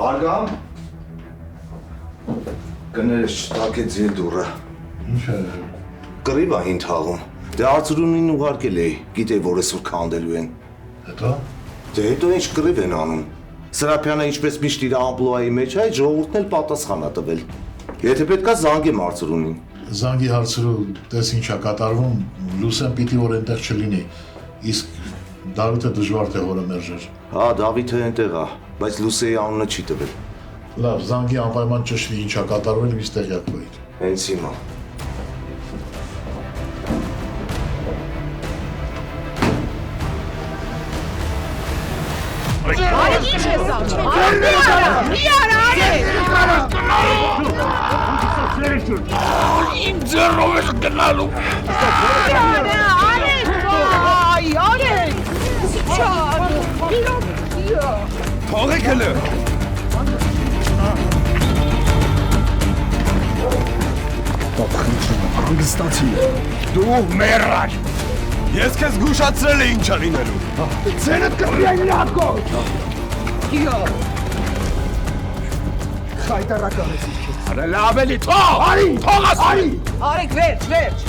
Արգամ։ Կներես չտակեց ել դուրը։ Ինչ է։ Կռիվ ա հին թաղում։ Դե Արծրունին ուղարկել էի, գիտեի, որ այսօր քանդելու են։ Հետո։ Դե հետո ինչ կռիվ են անում։ Սրափյանը ինչպես միշտ իր ամպլուայի մեջ է, ժողովուրդն էլ պատասխան ա տվել։ Եթե պետքա զանգեմ Արծրունին։ Զանգի հարցրու, տես ինչ է կատարվում, Լուսեն պիտի որ այնտեղ չլինի, իսկ Դավիթը դժվար թե որը մերժեր։ Հա, Դավիթը այնտեղ ա, բայց Լուսեի անունը չի տվել։ Լավ, զանգի անպայման ճշտի ինչ է կատարվել, ինձ տեղյակ բերիր։ Հենց հիմա։ Արի ինչ ես անում։ Մի արա, Իմ ձեռով ես գնալու։ Արեք, Թողեք հլը։ Հանգստացի։ Դու մեռար։ Ես քեզ զգուշացրել էի ինչ ա լինելու։ Ձենդ կպի այն լակոտ։ Խայտարական ես իչքեզ։ Արա լավ էլի, թող, արի, թող ասի։ Արեք, վերջ։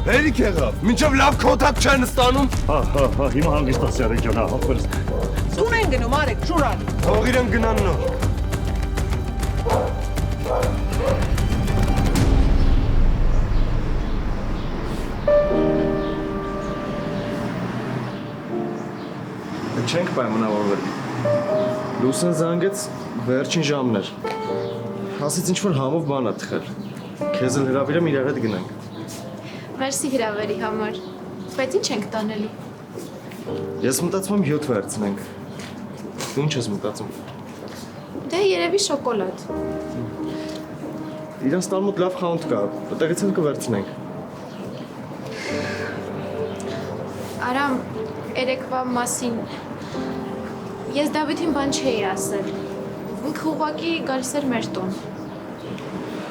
Հերիք եղավ, մինչև լավ քոթակ չեն ստանում։ Հա, հիմա հանգստացի արեք ջան, հապերս։ Տուն են գնում, արեք, շուրան։ Թող իրեն գնան նոր։ Չենք պայմանավորվել։ Լուսեն զանգեց վերջին ժամն էր։ Ասից ինչ-որ համով բան ա թխել։ Քեզ էլ հրավիրեմ իրար հետ գնանք։ Մերսի հրավերի համար։ Բայց ինչ ենք տանելու։ Ես մտածում եմ 7 վերցնենք։ Դու ինչ ես մտածում։ Դե երևի շոկոլադ։ Իրանց տան մոտ լավ խանութ կա, այդտեղից էլ կվերցնենք։ Արամ, երեկվա մասին ես Դավիթին բան չէի ասել։ Ինքը ուղղակի գալիս էր մեր տուն։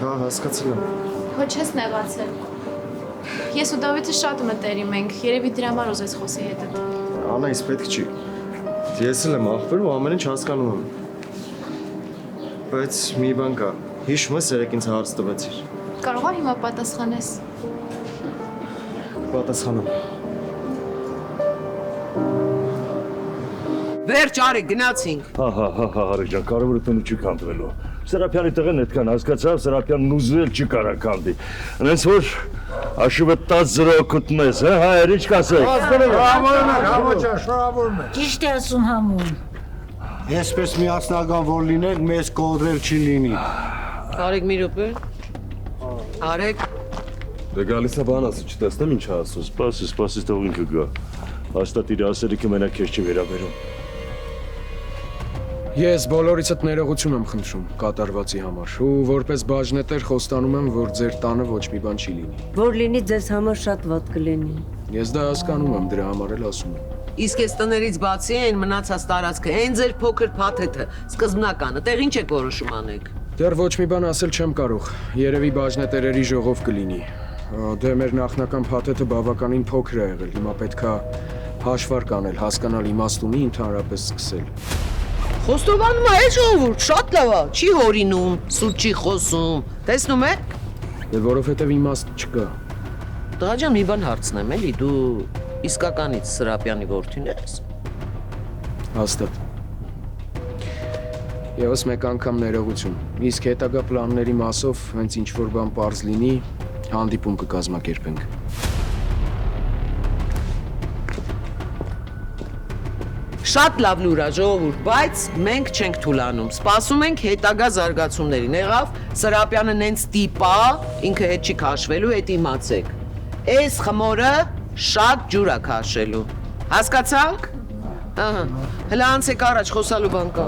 Հա, հասկացել եմ։ Հո չես նեղացել։ Ես ու Դավիթը շատ մտերիմ ենք, երևի դրա համար ուզես խոսի հետդ։ Անա, իս պետք չի։ Ես էլ եմ ախպեր ու ամեն ինչ հասկանում եմ։ Բայց մի բան կա, հիշում ես երեք ինձ հարց տվեցիր։ Կարող ա հիմա պատասխանես։ Պատասխանեմ։ Վերջ, արեք, գնացինք։ Հա, արեք ջան, կարևորը տնու չի քանդվելու։ Սրափյանի տղեն այդքան հասկացավ, Սրափյանն ուզել չի կարա քանդի։ Այնց որ աշուվը 10-0 օգուտնես, հա, հայեր, ինչ կասեք։ Շնորհավորում եմ։ Ճիշտ է ասում համուն։ Այսպես միացնական որ լինենք, մեզ կողրել չի լինի։ Արեք մի րոպե։ Արեք։ Դե գալիս է բան ասի, չտեսնեմ ինչ ա ասում։ Սպասի, թող ինքը գա։ Հաստատ իր ասելիքը մենակ քեզ չի վերաբերում։ Ես բոլորիցդ ներողություն եմ խնդրում կատարվածի համար ու որպես բաժնետեր խոստանում եմ, որ ձեր տանը ոչ մի բան չի լինի։ Որ լինի ձեզ համար շատ վատ կլինի։ Ես դա հասկանում եմ, դրա համար էլ ասում եմ։ Իսկ այս տներից բացի այն մնացած տարածքը, այն ձեր փոքր փաթեթը, սկզբնականը, տեղ ինչ եք որոշում անեք։ Դեռ ոչ մի բան ասել չեմ կարող։ Երևի բաժնետերերի ժողով կլինի։ Դե մեր նախնական փաթեթը բավականին փոքր է եղել։ Հիմա պետքա հաշվարկ անել, հասկանալ իմաստունի ընդհանրապես սկսել։ Խոստովանում է ժողովուրդ, շատ լավ է, չի հորինում, սուտ չի խոսում։ Տեսնում եք։ Դե որովհետև իմաստ չկա։ Տղա ջան, մի բան հարցնեմ, էլի դու իսկականից Սրափյանի որդին ես։ Հաստատ։ Եվս մեկ անգամ ներողություն։ Իսկ հետագա պլանների մասով հենց ինչ որ բան պարզ լինի, հանդիպում կկազմակերպենք։ Շատ լավ լուր է ժողովուրդ, բայց մենք չենք թուլանում։ Սպասում ենք հետագա զարգացումներին։ Եղավ Սրափյանը նենց տիպա, ինքը հետ չի քաշվելու, հետ իմացեք։ Այս խմորը շատ ջուր է քաշելու։ Հասկացանք։ Ահա։ Հլա անցեք առաջ խոսալու բան կա։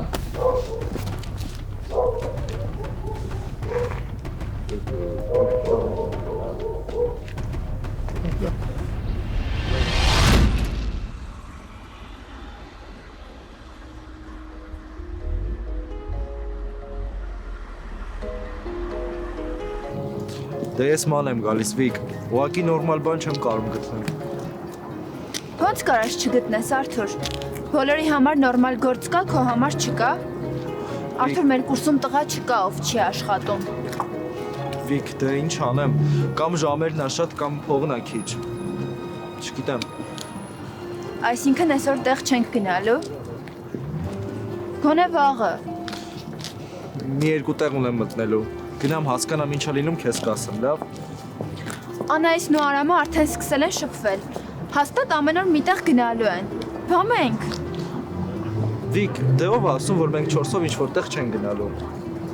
Դե ես ման եմ գալիս, Վիկ, ուղղակի նորմալ բան չեմ կարող գտնել։ Ոնց կարաս չգտնես, Արթուր։ Բոլորի համար նորմալ գործ կա, քո համար չկա։ Արդյոք մեր կուրսում տղա չկա, ով չի աշխատում։ Վիկ, դե ինչ անեմ, կամ ժամերն ա շատ, կամ փողն ա քիչ։ Չգիտեմ։ Այսինքն այսօր տեղ չենք գնալու։ Գոնե վաղը։ Մի երկու տեղ ունեմ մտնելու։ Գնամ հասկանամ ինչա լինում, քեզ կասեմ, լավ։ Անայիսն ու Արամը արդեն սկսել են շփվել։ Հաստատ ամեն օր միտեղ գնալու են։ Բա մենք։ Վիկ, դե ով ասում, որ մենք 4-ով ինչ որտեղ չեն գնալու։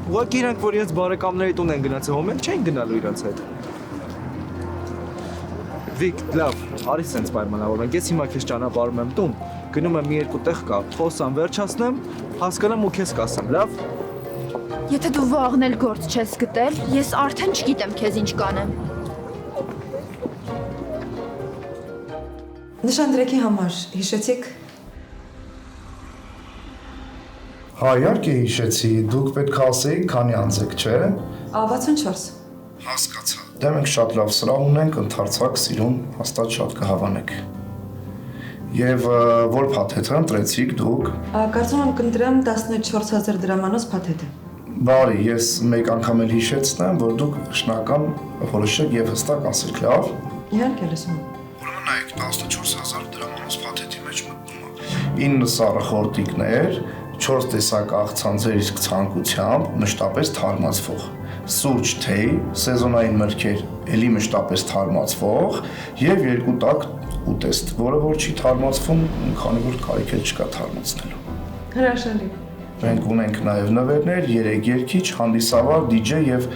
Ուղղակի իրանք, որ իրենց բարեկամների տուն են գնացել, հո մենք չեն գնալու իրանց հետ։ Վիկ, լավ, արի սենց պայմանավորենք, ես հիմա քեզ ճանապարհում եմ տուն, գնում եմ մի երկու տեղ կա, խոսամ, վերջացնեմ, հասկանամ ու քեզ կասեմ, լավ։ Եթե դու վաղն էլ գործ չես գտել, ես արդեն չգիտեմ քեզ ինչ կանեմ։ Նշանдрեքի համար հիշեցիք։ Հա, իհարկե հիշեցի, դուք պետք է ասեիք, քանի անձ եք, չէ՞։ 64։ Հասկացա։ Դե մենք շատ լավ սրահ ունենք, ընդարձակ, սիրուն, հաստատ շատ կհավանեք։ Եվ որ փաթեթը ընտրեցիք դուք։ Կարծում եմ կընտրեմ 14000 դրամանոց փաթեթը։ Բարի, ես մեկ անգամ էլ հիշեցնեմ, որ դուք շնական որոշեք եւ հստակ ասեք, լավ։ Իհարկե, լսում եմ։ Ուրեմն նայեք, 14000 դրամանոց փաթեթի մեջ մտնում է 9 սառը խորտիկներ, 4 տեսակ աղցանցեր իսկ ցանկությամբ, մշտապես թարմացվող, սուրճ թեյ, սեզոնային մրգեր, ելի մշտապես թարմացվող եւ 2 տակ ուտեստ, որը որ չի թարմացվում, քանի որ կարիք էլ չկա թարմացնելու։ Հրաշալի։ Մենք ունենք նաեւ նվերներ, 3 երգիչ, հանդիսավար, DJ եւ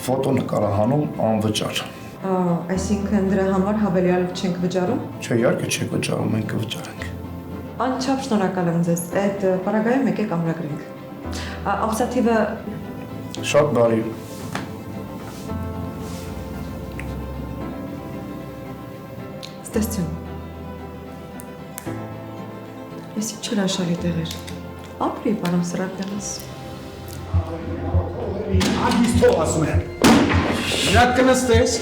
ֆոտոնկարահանում անվճար։ Այսինքն դրա համար հավելյալ չենք վճարում։ Չէ, իհարկե չեք վճարում, մենք կվճարենք։ Անչափ շնորհակալ եմ ձեզ։ Այդ պարագայում եկեք ամրագրենք։ Ամսաթիվը Շատ բարի։ Ստեսություն։ Ես ինչ հրաշալի տեղ էր։ Ապրի, պարոն Սրապյանս։ Ագիս թող ասում եմ։ Նրանք կնստես։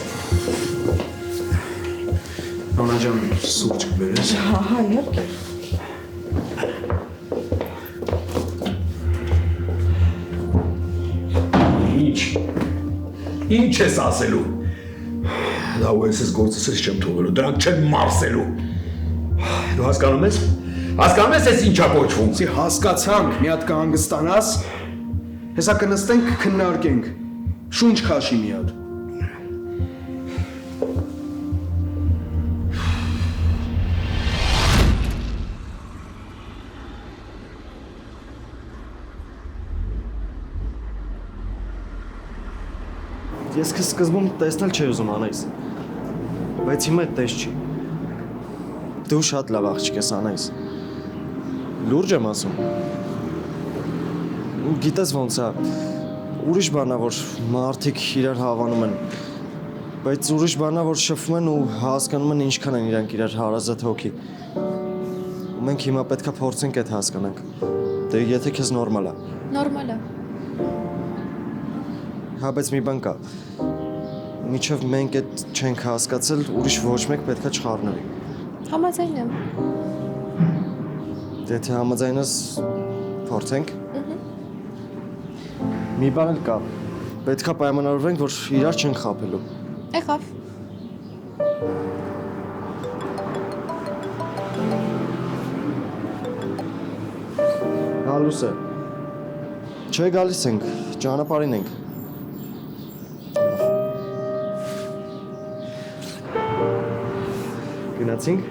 Նոնաջան սուրճ կբերես։ Հա, իհարկե։ Ինչ ես ասելու։ Լավ ես գործս ես չեմ թողելու, դրանք չեն մարսելու։ Դու հասկանում ես։ Հասկանում ես ես ինչա կոչվում։ Սի հասկացանք, մի հատ կհանգստանաս։ Հեսա կնստենք, քննարկենք։ Շունչ քաշի մի հատ։ Ես քեզ սկզբում տեսնել չէի ուզում Անայիս, բայց հիմա այդպես չի։ Դու շատ լավ աղջիկ ես Անայիս։ Լուրջ եմ ասում։ Գիտես ոնց է, ուրիշ բան է, որ մարդիկ իրար հավանում են, բայց ուրիշ բան է, որ շփվում են ու հասկանում են ինչքան են իրանք իրար հարազատ հոգի։ Ու մենք հիմա պետքա փորձենք այդ հասկանանք։ Դե եթե քեզ նորմալ է։ Նորմալ է։ Հա, բայց մի բան կա։ Միջև մենք այդ չենք հասկացել, ուրիշ ոչ մեկ պետքա չխառնվի։ Համաձայն եմ։ Եթե համաձայն ես, փորձենք։ Մի բան էլ կա։ Պետքա պայմանավորվենք, որ իրար չենք խաբելու։ Եղավ։ Հալուս է։ Չէ, գալիս ենք, ճանապարհին ենք։ Գնացինք։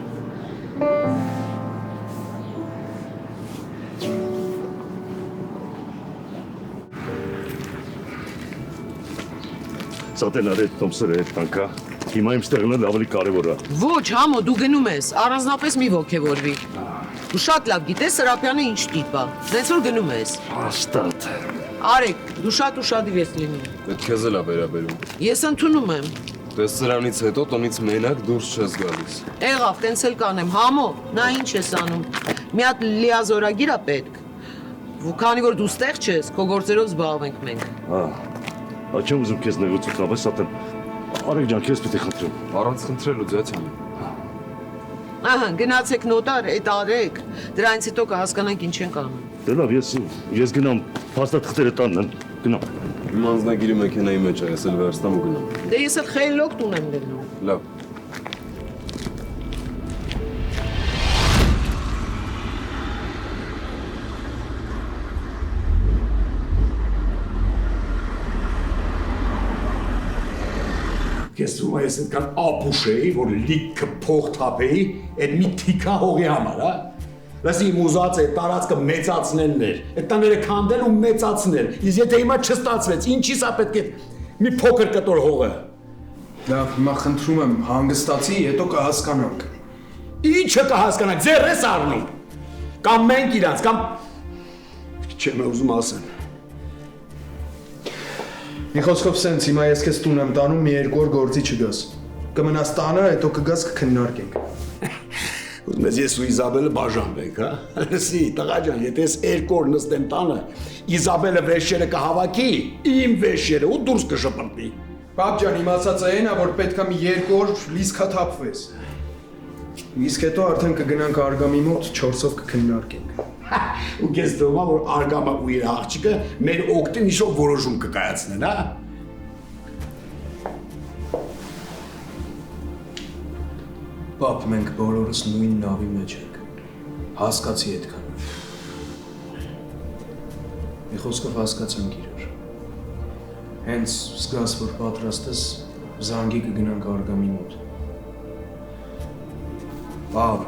Սատենարի Թոմսերը հետ տանկա։ Հիմա իմ ստեղնելը ավելի կարևոր է։ Ոչ, համո, դու գնում ես, առանձնապես մի ոգևորվի։ Դու շատ լավ գիտես Սրափյանը ինչ տիպ է։ Դες որ գնում ես։ Հաստատ։ Արեք, դու շատ ուշադիր ես լինում։ Այդ քեզ էլ է վերաբերում։ Ես ընդունում եմ։ Դες սրանից հետո տնից մենակ դուրս չես գալիս։ Եղավ, տենց էլ կանեմ, համո, նա ինչ ես անում։ Մի հատ լիազորագիր է պետք։ Ու քանի որ դու ստեղ չես, քո գործերով զբաղվենք մենք։ Չեմ ուզում քեզ նեղություն տալ, Սատեն։ Արեք ջան, քեզ պիտի խնդրեմ։ Առանց խնդրելու ձյաչան։ Ահա, գնացեք նոտար, այդ արեք։ Դրանից հետո կհասկանանք ինչ ենք անում։ Դե լավ, ես գնամ փաստաթղթերը տանն գնամ։ Իմ անձնագիրը մեքենայի մեջ է, ես էլ վերստամ ու գնամ։ Դե ես էլ խելոք ունեմ գնում։ Լավ։ Ես դու ես այդքան ապուշ էի, որ լիքը փող թափեի, այդ մի թիքա հողի համար, հա։ Լսի մուզած է տարածքը մեծացնելն էր, այդ տաները քանդել ու մեծացնել։ Իսկ եթե հիմա չստացվեց, ինչի՞ սա պետք է մի փոքր կտոր հողը։ Լավ, հիմա խնդրում եմ հանգստացի, հետո կհասկանանք։ Ինչը կհասկանանք, ձեր ես առնում։ Կամ մենք իրանց, կամ չեմ ուզում ասեմ։ Մի խոսքով սենց, հիմա ես քեզ տուն եմ տանում, մի երկու օր գործի չգաս։ Կմնաս տանը, հետո կգաս կքննարկենք։ Ուզում ես ես ու Իզաբելը բաժանվենք, հա։ Լսի, տղա ջան, եթե ես երկու օր նստեմ տանը, Իզաբելը վեշերը կհավաքի, իմ վեշերը ու դուրս կշպրտի։ Պապ ջան, իմ ասածը այն է, որ պետք է մի երկու օր լիզքա թափվես։ Իսկ հետո արդեն կգնանք Արգամի մոտ 4-ով կքննարկենք։ Ու քեզ թվում է, որ Արգամը ու իր աղջիկը մեր օգտին իշով որոշում կկայացնեն, հա։ Պապ, մենք բոլորս նույն նավի մեջ ենք։ Հասկացի այդքան։ Մի խոսքով հասկացանք իրար։ Հենց զգաս, որ պատրաստ ես, զանգի կգնանք Արգամի մոտ։ Պապ։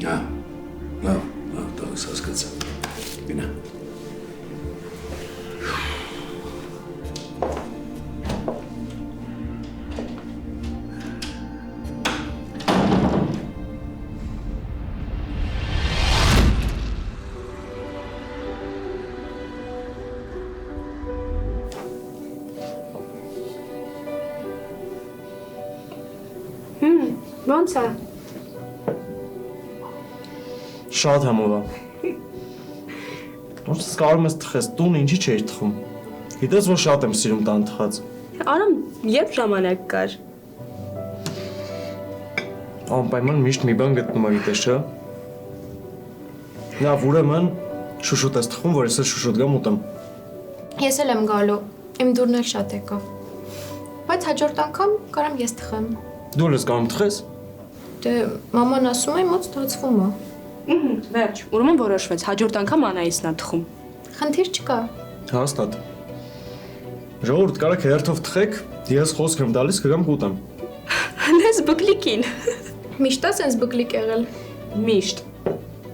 Լավ, տալիս հասկացա։ Գնա։ Ոնց է։ Շատ համով է։ Ոնց կարող ես թխես տուն, ինչի չէր թխում։ Գիտես, որ շատ եմ սիրում տան թխած։ Արամ, երբ ժամանակ կար։ Անպայման միշտ մի բան գտնում եմ, գիտես, չէ՞։ Լավ, ուրեմն շուշուտ ես թխում, որ ես էլ շուշուտ գամ ուտեմ։ Ես էլ եմ գալու, իմ դուրն էլ շատ եկա։ Բայց հաջորդ անգամ կարամ ես թխեմ։ Դու ես կարող թխես։ Դե մաման ասում է մոտ ստացվում է։ Վերջ, ուրեմն որոշվեց, հաջորդ անգամ Անայիսն է թխում։ Խնդիր չկա։ Հաստատ։ Ժողովուրդ, կարեք հերթով թխեք, ես խոսք եմ տալիս, կգամ կուտեմ։ Հենց բկլիկին։ Միշտ է սենց բկլիկ եղել։ Միշտ։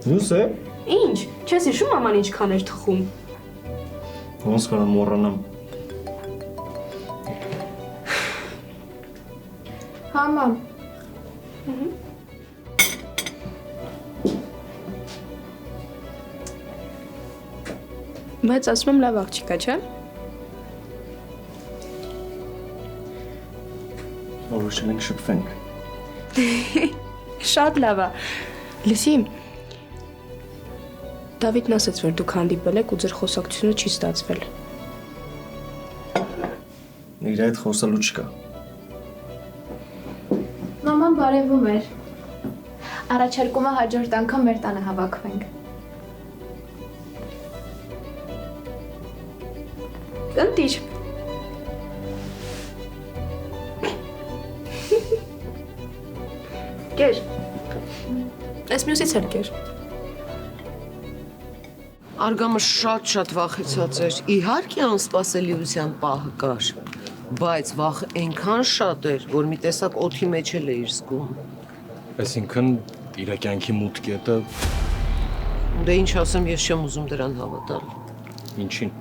Դուս է։ Ինչ, չես հիշում մաման ինչքան էր թխում։ Ոնց կարամ մոռանամ։ Հա, մամ։ Բայց ասում եմ լավ աղջիկա, չէ՞։ Որոշել ենք շփվենք։ Շատ լավ է։ Լսի, Դավիթն ասաց, որ դուք հանդիպել եք ու ձեր խոսակցությունը չի ստացվել։ Իր այդ խոսալու չկա։ Մաման բարևում էր։ Առաջարկում է հաջորդ անգամ մեր տանը հավաքվենք։ Ընտիր։ Կեր։ Այս մյուսից էլ կեր։ Արգամը շատ վախեցած էր։ Իհարկե անսպասելիության պահը կար, բայց վախը այնքան շատ էր, որ մի տեսակ օդի մեջ էլ էր զգում։ Այսինքն իր կյանքի մութ կետը։ Դե ինչ ասեմ, ես չեմ ուզում դրան հավատալ։ Ինչին։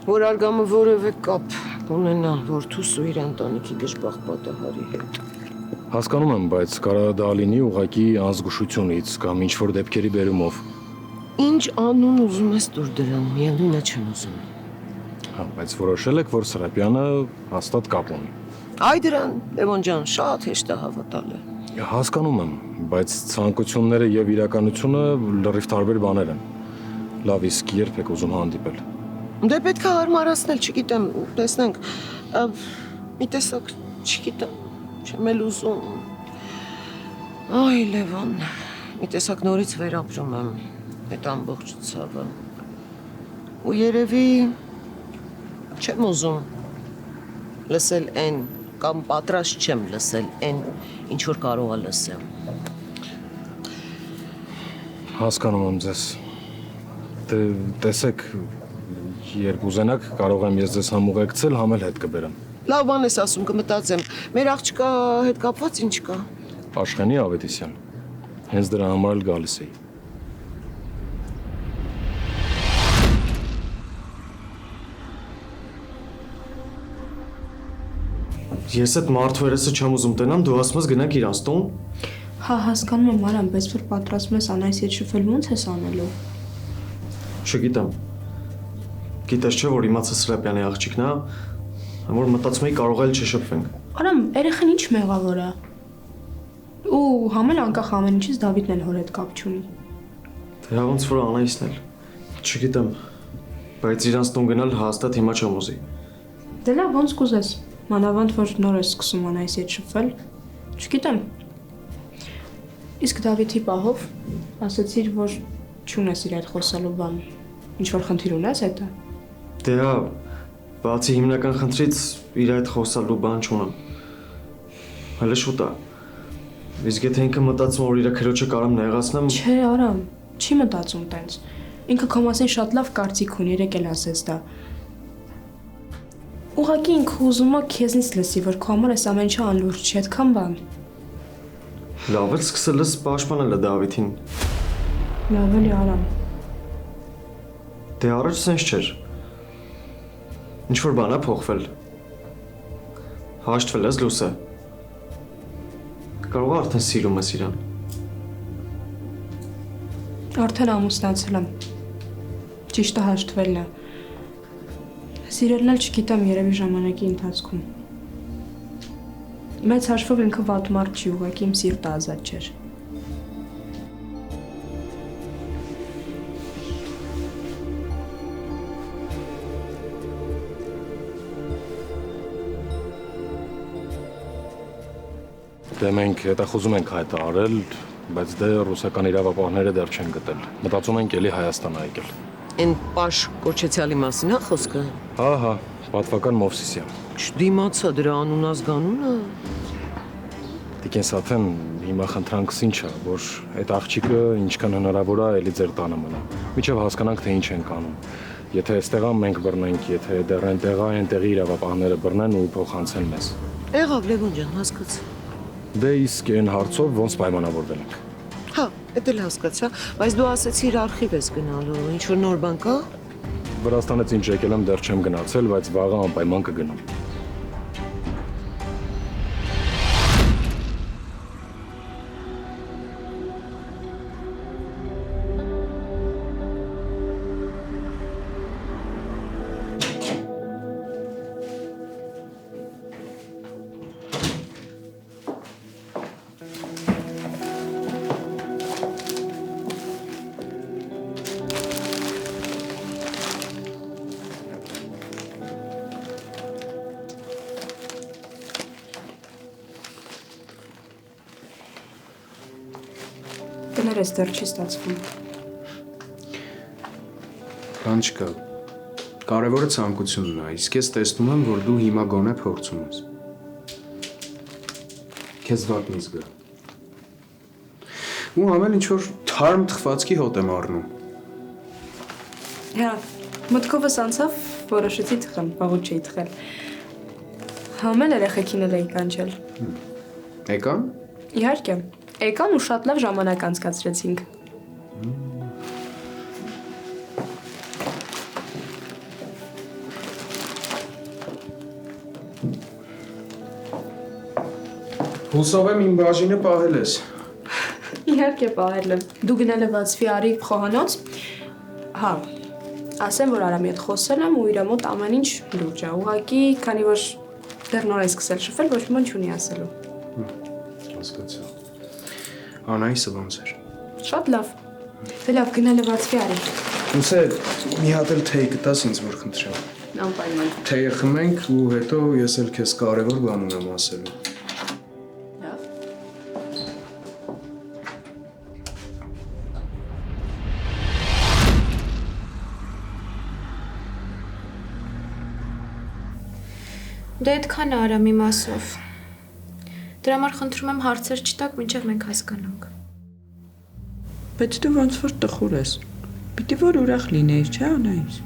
Որ Արգամը որևէ կապ ունենա որդուս ու իր ընտանիքի դժբախտ պատահարի հետ։ Հասկանում եմ, բայց կարա դա լինի ուղղակի անզգուշությունից կամ ինչ-որ դեպքերի բերումով։ Ինչ անուն ուզում ես դուր դրան, միևնույնն է չեմ ուզում։ Հա, բայց որոշել եք, որ Սրապյանը հաստատ կապ ունի։ Այ դրան, Լևոն ջան, շատ հեշտ է հավատալը։ Հասկանում եմ, բայց ցանկությունները եւ իրականությունը լրիվ տարբեր բաներ են։ Լավ, իսկ երբ եք ուզում հանդիպել։ Դե պետք է հարմարացնել, չգիտեմ, տեսնենք, մի տեսակ, չգիտեմ, չեմ էլ ուզում։ Այ Լևոն, մի տեսակ նորից վերապրում եմ։ այդ ամբողջ ցավը։ Ու երևի չեմ ուզում լսել այն կամ պատրաստ չեմ լսել այն, ինչ որ կարող է լսեմ։ Հասկանում եմ ձեզ։ Դե տեսեք, երբ ուզենաք, կարող եմ ես ձեզ համ ուղեկցել, համ էլ հետ կբերեմ։ Լավ բան ես ասում, կմտածեմ։ Մեր աղջկա հետ կապված ինչ կա։ Աշխենի Ավետիսյան։ Հենց դրա համար էլ գալիս էի։ Ես այդ մարդու երեսը չեմ ուզում տենամ, դու ասում ես գնանք իրանց տուն։ Հա, հասկանում եմ, Արամ, բայց որ պատրաստում ես Անայիս հետ շփվել, ո՞նց ես անելու։ Չգիտեմ։ Գիտես չէ, որ իմացա Սրապյանի աղջիկն է, որ մտածում էի կարող էլ չշփվենք։ Արամ, երեխան ինչ մեղավոր է։ Ու համել անկախ ամեն ինչից Դավիթն էլ հոր հետ կապ չունի։ Դե ոնց որ Անայիսն էլ։ Չգիտեմ, բայց իրանց տուն գնալ հաստատ հիմա չեմ ուզի։ Դե լավ, ոնց կուզես։ Մանավանդ որ նոր ես սկսում Անայիսի հետ շփվել։ Չգիտեմ։ Իսկ Դավիթի պահով ասացիր, որ չունես իր հետ խոսալու բան։ Ինչ որ խնդիր ունես հետը։ Դե հա, բացի հիմնական խնդրից իր հետ խոսալու բան չունեմ։ Հələ շուտ է։ Իսկ եթե ինքը մտածում որ իր քրոջը կարամ նեղացնեմ։ Չէ, Արամ, չի մտածում տենց։ Ինքը քո մասին շատ լավ կարծիք ունի, երեք էլ ասեց դա։ Ուղղակի ինքը ուզում է քեզնից լսի, որ քո համար այս ամեն ինչը անլուրջ չի, այդքան բան։ Լավ էլ սկսել ես պաշտպանել Դավիթին։ Լավ էլի, Արամ։ Դե առաջ սենց չէր։ Ինչ որ բան է փոխվել։ Հաշտվել ես լույսը։ Կարող է արդեն սիրում ես իրան։ Արդեն ամուսնացել եմ։ Ճիշտը հաշտվելն է։ Սիրելն էլ չգիտեմ երևի ժամանակի ընթացքում։ Մեծ հաշվով ինքը վատ մարդ չի, ուղղակի իմ սիրտը ազատ չէր։ Դե մենք հետախուզում ենք հայտարարել, բայց դե ռուսական իրավապահները դեռ չեն գտել։ Մտածում ենք էլի Հայաստան է եկել։ Այն Պաշ Կոչեցյալի մասին է խոսքը։ Հա, պատվական Մովսիսյան։ Չդիմացա դրա անուն ազգանունը։ Տիկին Սաթեն, հիմա խնդրանքս ինչ է, որ այդ աղջիկը ինչքան հնարավոր է էլի ձեր տանը մնա։ Միջև հասկանանք թե ինչ ենք անում։ Եթե այստեղ մենք բռնենք, եթե դեռ այնտեղի իրավապահները բռնեն ու փոխանցեն մեզ։ Եղավ Լևոն ջան, հասկացա։ Դե իսկ այն հարցով ոնց պայմանավորվել ենք։ Հա, դա էլ հասկացա, բայց դու ասեցիր արխիվ ես գնալու, ինչ որ նոր բան կա։ Վրաստանից ինչ եկել եմ դեռ չեմ գնացել, բայց վաղը անպայման կգնամ։ Կներես դեռ չի ստացվում։ Բան չկա։ Կարևորը ցանկությունն է, իսկ ես տեսնում եմ, որ դու հիմա գոնե փորձում ես։ Քեզ վատ մի զգա։ Ու ամեն ինչ որ թարմ թխվածքի հոտ եմ առնում։ Հա, մտքովս անցավ, որոշեցի թխեմ, բաղուց չէի թխել։ Համել երեխեքին էլ էի կանչել։ Եկան։ Իհարկե, եկան ու շատ լավ ժամանակ անցկացրեցինք։ Հուսով եմ իմ բաժինը պահել ես։ Իհարկե պահել եմ։ Դու գնալ ես Վացվի Արի խոհանոց։ Հա, ասեմ, որ Արամի հետ խոսել եմ ու իր մոտ ամեն ինչ լուրջ է։ Ուղղակի, քանի որ դեռ նոր է սկսել շփվել, ոչ մի բան չունի ասելու։ Հասկացա։ Անայիսը ոնց էր։ Շատ լավ։ Դե լավ, գնալ ես Վացվի Արի։ Ուսե մի հատ էլ թեյ կտաս ինձ որ խնդրեմ։ Անպայման։ Թեյը խմենք ու հետո ես էլ քեզ կարևոր բան ունեմ ասելու։ Դե այդքան է Արամի մասով։ Դրա համար խնդրում եմ հարցեր չտաք, մինչև մենք հասկանանք։ Բայց դու ոնց որ տխուր ես։ Պիտի որ ուրախ լինեիր, չէ՞ Անահիս։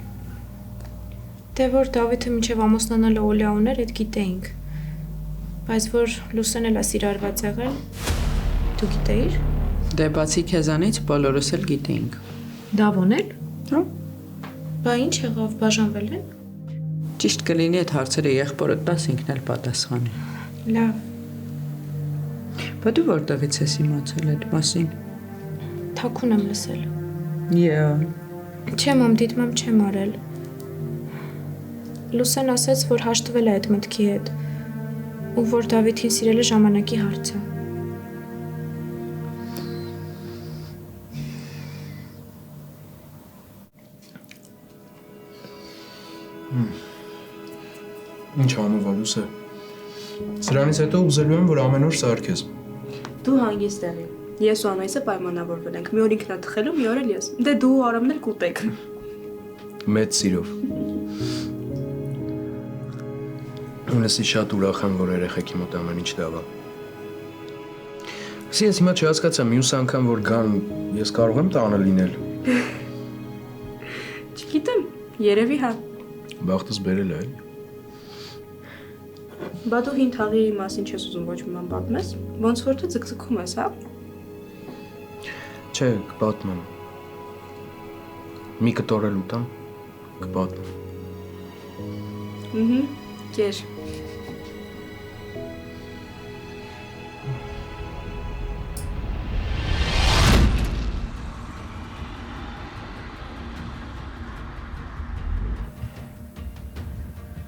Դե որ Դավիթը մինչև ամուսնանալը Օլյա ուներ, այդ գիտեինք։ Բայց որ Լուսեն էլ է սիրարված եղել, դու գիտեիր։ Դե բացի քեզանից բոլորս էլ գիտեինք։ Դավոն էլ։ Հա։ Բա ինչ եղավ, բաժանվել են։ Ճիշտ կլինի այդ հարցերը եղբորդ տաս ինքն էլ պատասխանի։ Լավ։ Բա դու որտեղից ես իմացել այդ մասին։ Թաքուն եմ լսել։ Չէ, մամ, դիտմամ չեմ արել։ Լուսեն ասաց, որ հաշտվել է այդ մտքի հետ, ու որ Դավիթին սիրելը ժամանակի հարց է։ Ինչ անով է Լուսե։ Սրանից հետո ուզելու եմ, որ ամեն օր սարքես։ Դու հանգիստ եղի։ Ես ու Անահիսը պայմանավորվել ենք։ Մի օր ինքն է թխելու, մի օր էլ ես։ Դե դու ու Արամն էլ կուտեք։ Մեծ սիրով։ Ունեսի շատ ուրախ եմ, որ երեխեքի մոտ ամեն ինչ լավ է։ Ես հիմա չհասկացա, մյուս անգամ որ գան, ես կարող եմ տանը լինել։ Չգիտեմ, երևի հա։ Բախտս բերել է, էլի։ Բա դու հին թաղի մասին չես ուզում ոչ մի բան պատմես։ Ոնց որ դու ձգձգում ես, հա։ Չէ, կպատմեմ։ Մի կտորել ուտամ, կպատմեմ։ Կեր։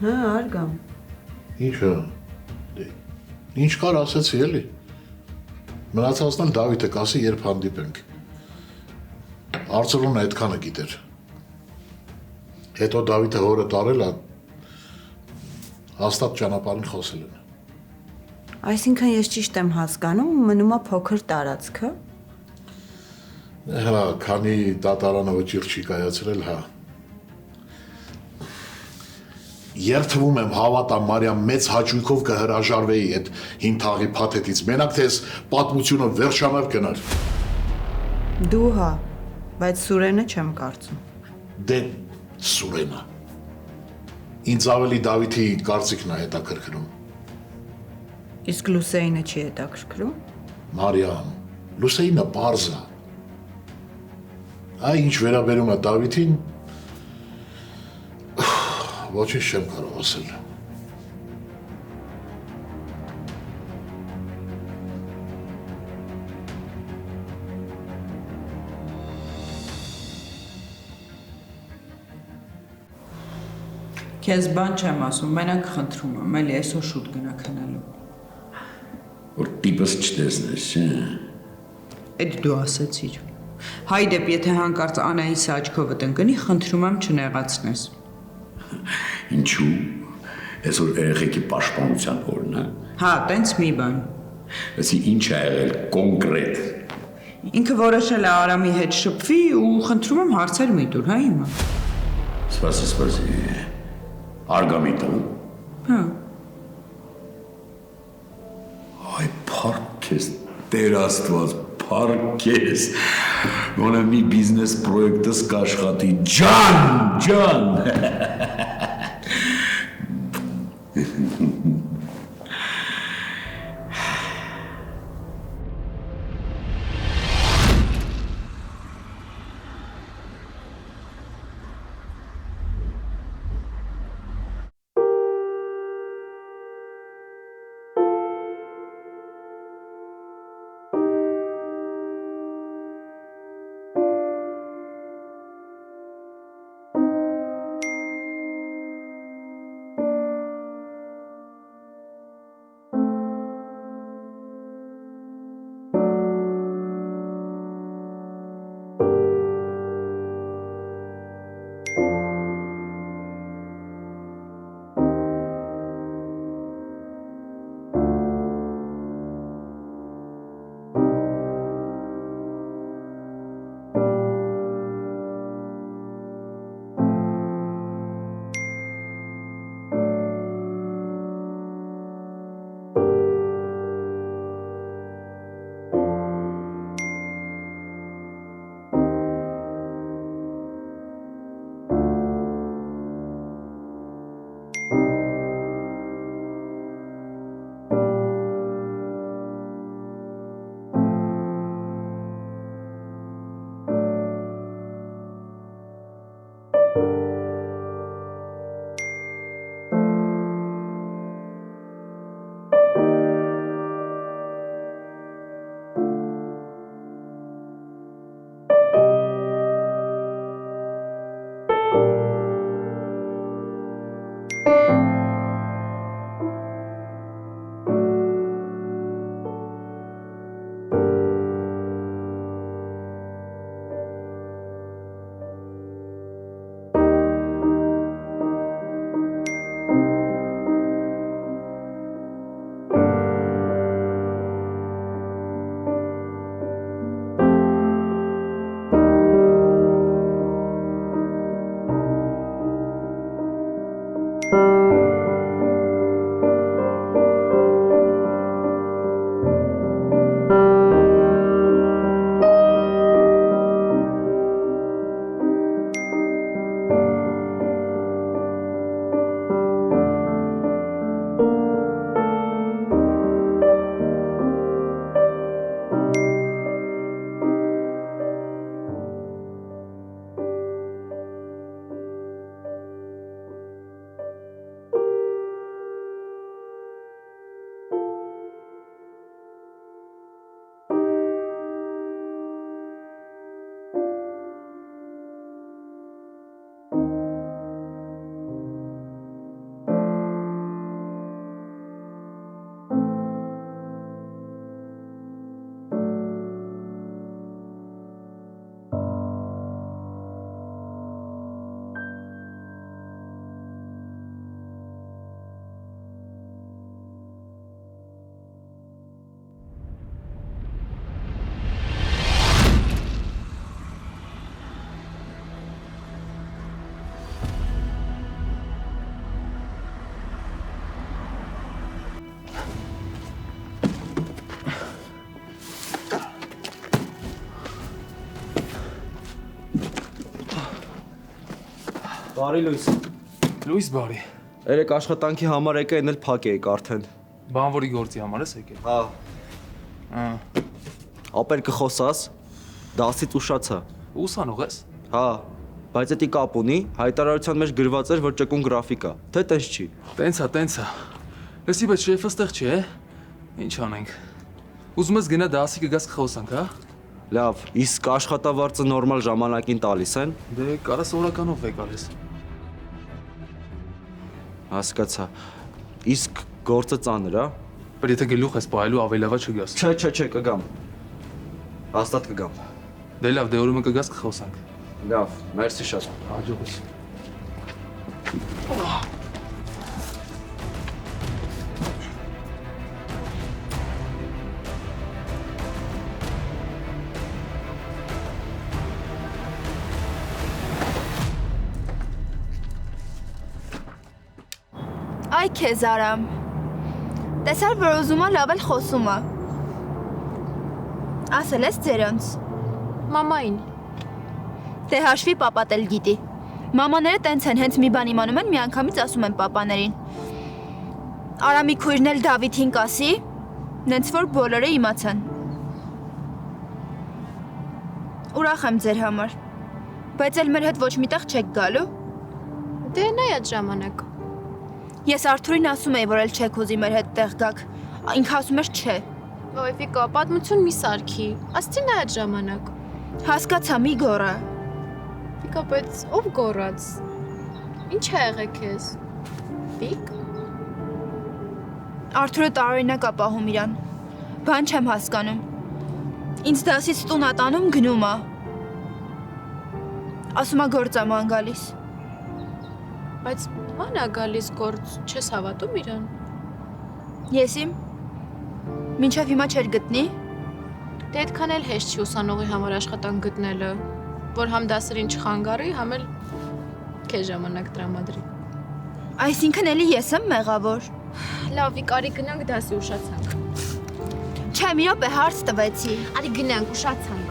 Հա, արգամ։ Ինչը։ Ինչ կար ասեցի էլի։ Մնացածն էլ Դավիթը կասի, երբ հանդիպենք։ Արծրունը այդքանը գիտեր։ Հետո Դավիթը հորը տարել է, հաստատ ճանապարհին խոսել են։ Այսինքն ես ճիշտ եմ հասկանում, մնում է փոքր տարածքը։ Հա, քանի դատարանը վճիռ չի կայացրել, հա։ Երթվում եմ հավատամ Մարիամ մեծ հաճույքով կհրաժարվեի այդ հին թաղի փաթեթից, մենակ թե այս պատմությունը վերջանալ կնար։ Դու հա, բայց Սուրենը չեմ կարծում։ Դե Սուրենը։ Ինձ ավելի Դավիթի կարծիքն է հետաքրքրում։ Իսկ Լուսեինը չի հետաքրքրում։ Մարիամ, Լուսեինը պարզ է։ Այ ինչ վերաբերում է Դավիթին, ոչինչ չեմ կարող ասել։ Քեզ բան չեմ ասում, մենակ խնդրում եմ, էլի այսօր շուտ գնա քնելու։ Որ տիպս չտեսնես, չէ։ Այդ դու ասեցիր։ Հայդեպ, եթե հանկարծ Անահիսը աչքովդ ընկնի, խնդրում եմ չնեղացնես։ Ինչու։ Այսօր երեխեքի պաշտպանության օրն է։ Հա, տենց մի բան։ Ասի ինչ ա եղել կոնկրետ։ Ինքը որոշել է Արամի հետ շփվի ու խնդրում եմ հարցեր մի տուր, հա հիմա։ Սպասի։ Արգամիտը։ Հա։ Այ փառք ես, Տեր Աստված, փառք ես։ Գոնե մի բիզնես պրոյեկտս կաշխատի։ Ջան։ Բարի լույս։ Լույս բարի։ Երեք աշխատանքի համար եկա, այն էլ փակ եք արդեն։ Բանվորի գործի համար ես եկել։ Հա։ Ապեր կխոսաս, դասից ուշացա։ Ուսանող ես։ Հա, բայց դա կապ ունի, հայտարարության մեջ գրված էր, որ ճկուն գրաֆիկ է, թե տես չի։ Տենց է։ Լսի, բայց շեֆը ստեղ չի, է։ Ինչ անենք։ Ուզում ես գնա դասի կգաս կխոսանք, հա։ Լավ, իսկ աշխատավարձը նորմալ ժամանակին տալիս են։ Դե կարաս օրականով է գալիս։ Հասկացա։ Իսկ գործը ծանր է։ Բայց եթե գլուխ ես պահելու ավելի լավա չգաս։ Չէ, կգամ։ Հաստատ կգամ։ Դե լավ, դե օրումը կգաս կխոսանք։ Լավ, մերսի շատ։ Հաջողություն։ Այ քեզ Արամ։ Տեսար, որ ուզում է լավ էլ խոսում է։ Ասել ես ձերոնց։ Մամային։ Դե հաշվի պապատ էլ գիտի։ Մամաները տենց են, հենց մի բան իմանում են, միանգամից ասում են պապաներին։ Արամի քույրն էլ Դավիթին կասի, նենց որ բոլորը իմացան։ Ուրախ եմ ձեր համար։ Բայց էլ մեր հետ ոչ միտեղ չեք գալու։ Դե նայ այդ ժամանակ։ Ես Արթուրին ասում էի, որ էլ չեք ուզի մեր հետ տեղ գաք։ Ինքը ասում էր չէ։ Ոայ Վիկա, պատմություն մի սարքի։ Ասցի նա այդ ժամանակ։ Հասկացա, մի գոռա։ Վիկա, բայց ով գոռաց։ Ինչ է եղել քեզ։ Վիկ։ Արթուրը տարօրինակ է պահում իրան։ Բան չեմ հասկանում։ Ինձ դասից տուն ա տանում գնում ա։ Ասում ա գործ ամ ան գալիս։ Բայց ման ա գալիս գործ, չես հավատում իրան։ Ես իմ։ Մինչև հիմա չեր գտնի։ Դե այդքան էլ հեշտ չի ուսանողի համար աշխատանք գտնելը, որ համ դասերին չխանգարի, համ էլ քեզ ժամանակ տրամադրի։ Այսինքն էլի ես եմ մեղավոր։ Լավ, Վիկարի գնանք դասի ուշացանք։ Չէ, մի րոպե հարց տվեցի։ Արի գնանք ուշացանք։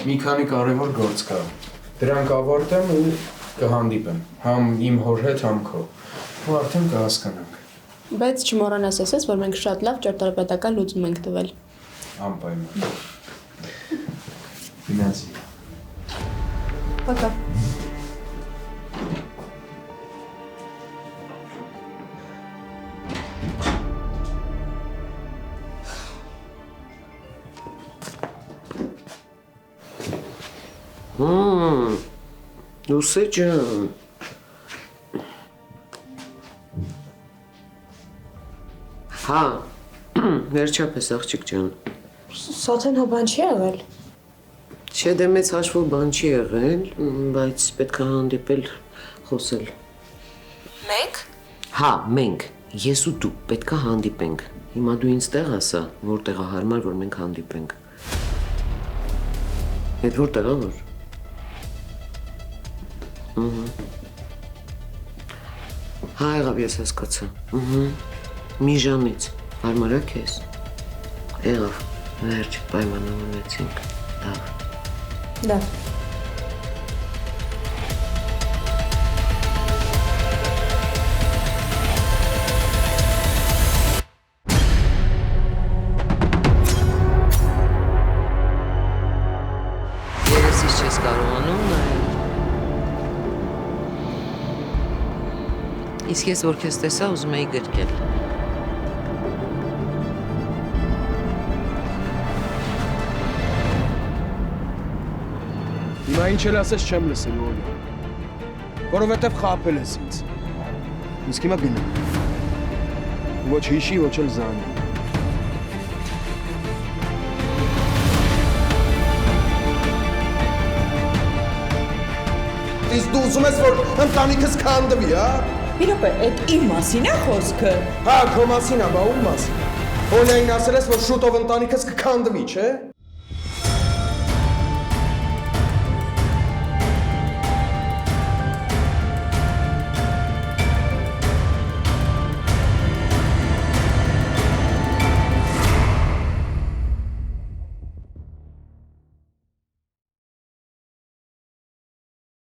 Մի քանի կարևոր գործ կա։ Դրանք ավարտեմ ու կհանդիպեմ։ Համ իմ հոր հետ, համ քո։ Ու արդեն կհասկանանք։ Բայց չմոռանաս ասես, որ մենք շատ լավ ճարտարապետական լուծում ենք տվել։ Անպայման։ Գնացի։ Пока։ Լուսե ջան։ Հա, վերջապես աղջիկ ջան։ Սաթեն հա բան չի եղել։ Չէ, դե մեծ հաշվով բան չի եղել, բայց պետք է հանդիպել, խոսել։ Մենք։ Հա, մենք, ես ու դու պետք է հանդիպենք։ Հիմա դու ինձ տեղ ասա, որտեղ է հարմար, որ մենք հանդիպենք։ Այդ որտեղ է որ։ Հա, եղավ ես հասկացա։ Մի ժամից, հարմար է քեզ։ Եղավ, վերջ, պայմանավորվեցինք, լավ։ Լավ։ Երեսից չես կարողանում նայել։ Իսկ ես որ քեզ տեսա, ուզում էի գրկել։ Հիմա ինչ էլ ասես չեմ լսելու Օլի։ Որովհետև խաբել ես ինձ։ Իսկ հիմա գնա։ Ոչ հիշի, ոչ էլ զանի։ Իսկ դու ուզում ես, որ ընտանիքս քանդվի, հա։ Մի րոպե, այդ իմ մասին է խոսքը։ Հա, քո մասին է, բա ում մասին։ Օլային ասել ես, որ շուտով ընտանիքս կքանդվի, չէ՞։